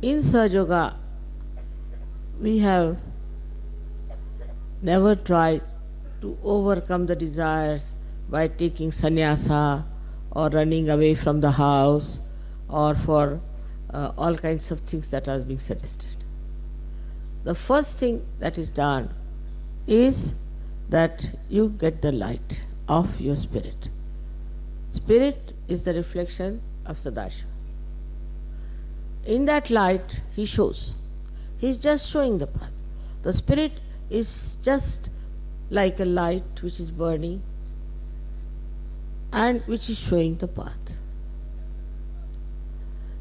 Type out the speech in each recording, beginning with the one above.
in Sahaja Yoga, we have never tried to overcome the desires by taking sannyasa or running away from the house or for all kinds of things that are being suggested. The first thing that is done is that you get the light of your spirit. Spirit is the reflection of Sadashiva. In that light, he shows. He is just showing the path. The spirit is just like a light which is burning and which is showing the path.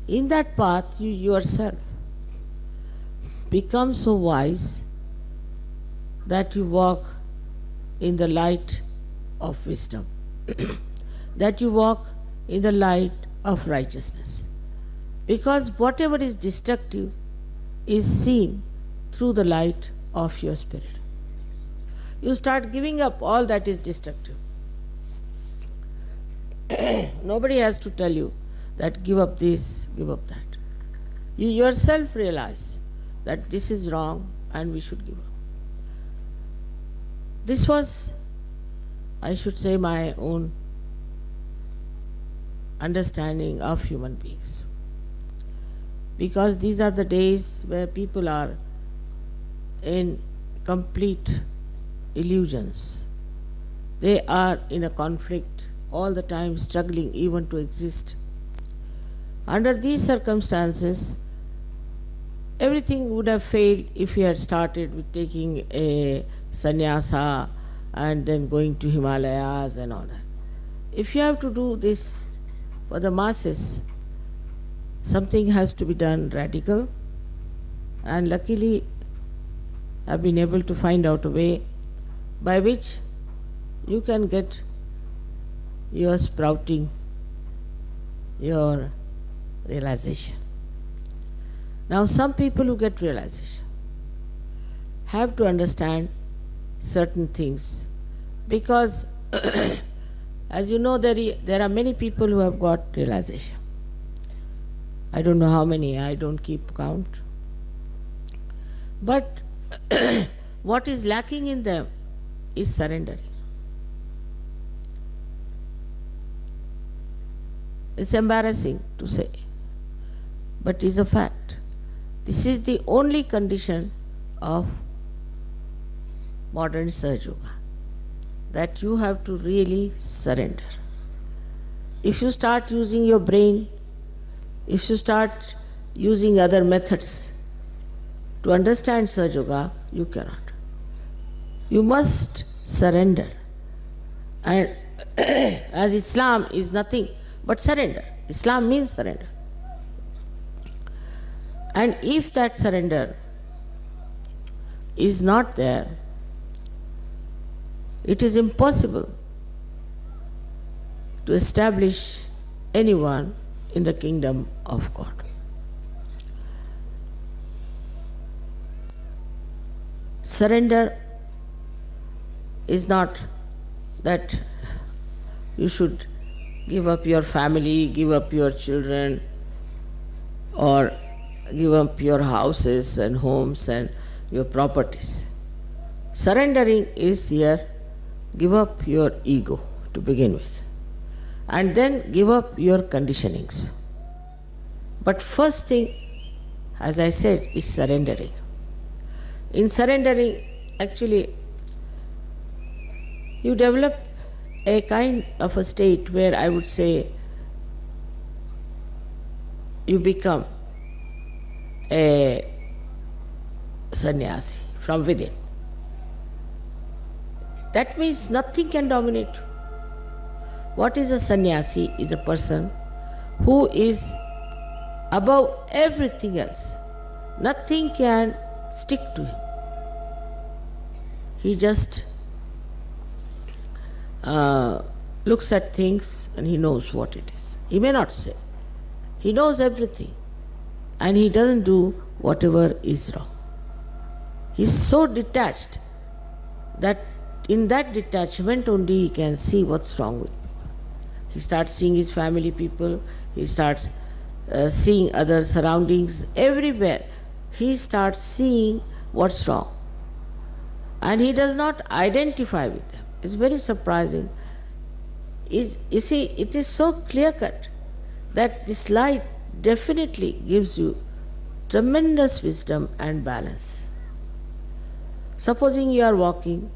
In that path, you yourself become so wise that you walk in the light of wisdom, that you walk in the light of righteousness. Because whatever is destructive is seen through the light of your spirit. You start giving up all that is destructive. Nobody has to tell you that give up this, give up that. You yourself realize that this is wrong and we should give up. This was, I should say, my own understanding of human beings. Because these are the days where people are in complete illusions. They are in a conflict all the time, struggling even to exist. Under these circumstances, everything would have failed if we had started with taking a sannyasa and then going to Himalayas and all that. If you have to do this for the masses, something has to be done radical, and luckily I've been able to find out a way by which you can get your sprouting, your realization. Now, some people who get realization have to understand certain things, because as you know, there are many people who have got realization. I don't know how many, I don't keep count. But what is lacking in them is surrendering. It's embarrassing to say, but it's a fact. This is the only condition of modern Sahaja Yoga, that you have to really surrender. If you start using your brain, if you start using other methods to understand Sahaja Yoga, you cannot. You must surrender. And as Islam is nothing but surrender. Islam means surrender. And if that surrender is not there, it is impossible to establish anyone in the kingdom of God. Surrender is not that you should give up your family, give up your children, or give up your houses and homes and your properties. Surrendering is here, give up your ego to begin with, and then give up your conditionings. But first thing, as I said, is surrendering. In surrendering, actually, you develop a kind of a state where I would say you become a sannyasi from within. That means nothing can dominate you. What is a sannyasi? Is a person who is above everything else. Nothing can stick to him. He just looks at things and he knows what it is. He may not say. He knows everything and he doesn't do whatever is wrong. He is so detached that in that detachment only he can see what's wrong with people. He starts seeing his family people, he starts seeing other surroundings, everywhere he starts seeing what's wrong. And he does not identify with them. It's very surprising. You see, it is so clear cut that this light definitely gives you tremendous wisdom and balance. Supposing you are walking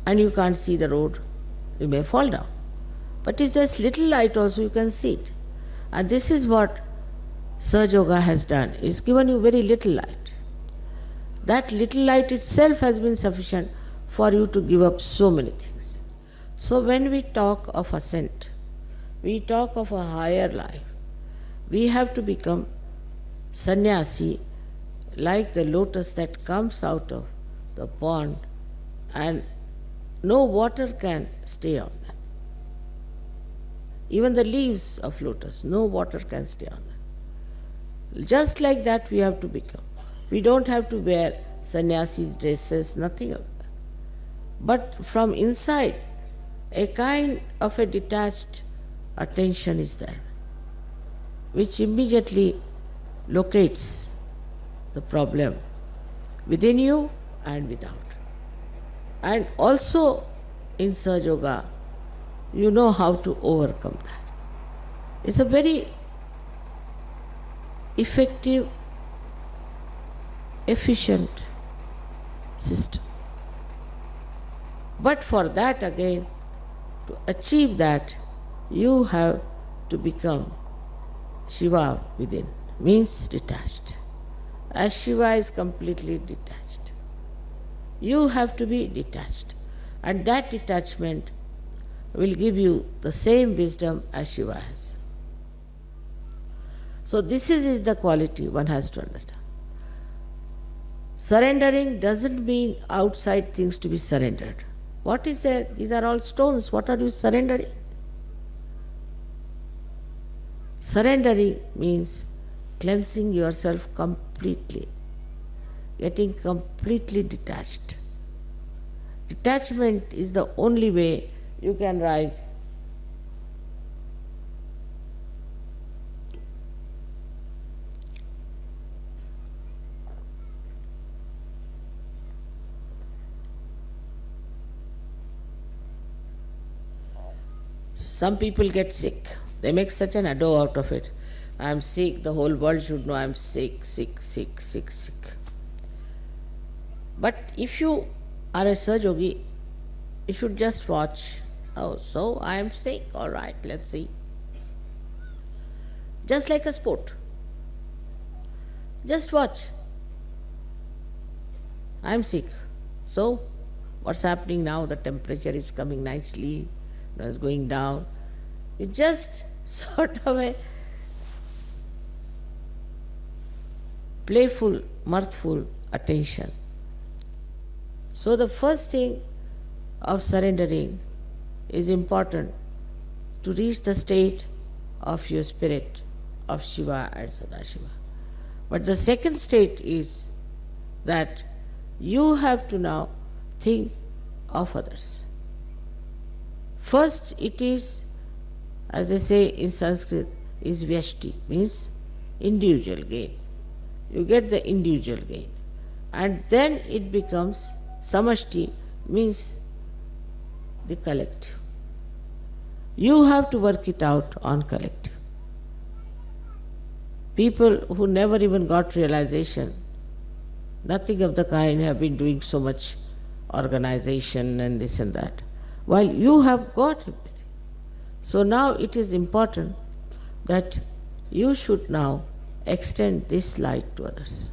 and you can't see the road, you may fall down. But if there's little light also, you can see it. And this is what Sahaja Yoga has done. It's given you very little light. That little light itself has been sufficient for you to give up so many things. So when we talk of ascent, we talk of a higher life, we have to become sannyasi, like the lotus that comes out of the pond and no water can stay on that. Even the leaves of lotus, no water can stay on that. Just like that we have to become. We don't have to wear sannyasi's dresses, nothing of that. But from inside, a kind of a detached attention is there, which immediately locates the problem within you and without. And also in Sahaja Yoga, you know how to overcome that. It's a very effective, efficient system. But for that again, to achieve that, you have to become Shiva within, means detached. As Shiva is completely detached, you have to be detached. And that detachment will give you the same wisdom as Shiva has. So this is the quality one has to understand. Surrendering doesn't mean outside things to be surrendered. What is there? These are all stones. What are you surrendering? Surrendering means cleansing yourself completely, getting completely detached. Detachment is the only way you can rise. Some people get sick. They make such an ado out of it. I am sick, the whole world should know I am sick, sick, sick, sick, sick. But if you are a Sahaja Yogi, you should just watch. Oh, so I am sick, all right, let's see. Just like a sport. Just watch. I am sick. So, what's happening now? The temperature is coming nicely, it's going down. You just sort of a playful, mirthful attention. So the first thing of surrendering is important to reach the state of your spirit of Shiva and Sadashiva. But the second state is that you have to now think of others. First it is, as they say in Sanskrit, is vyashti, means individual gain. You get the individual gain. And then it becomes samashti, means the collective. You have to work it out on collective. People who never even got realization, nothing of the kind, have been doing so much organization and this and that, while you have got everything. So now it is important that you should now extend this light to others.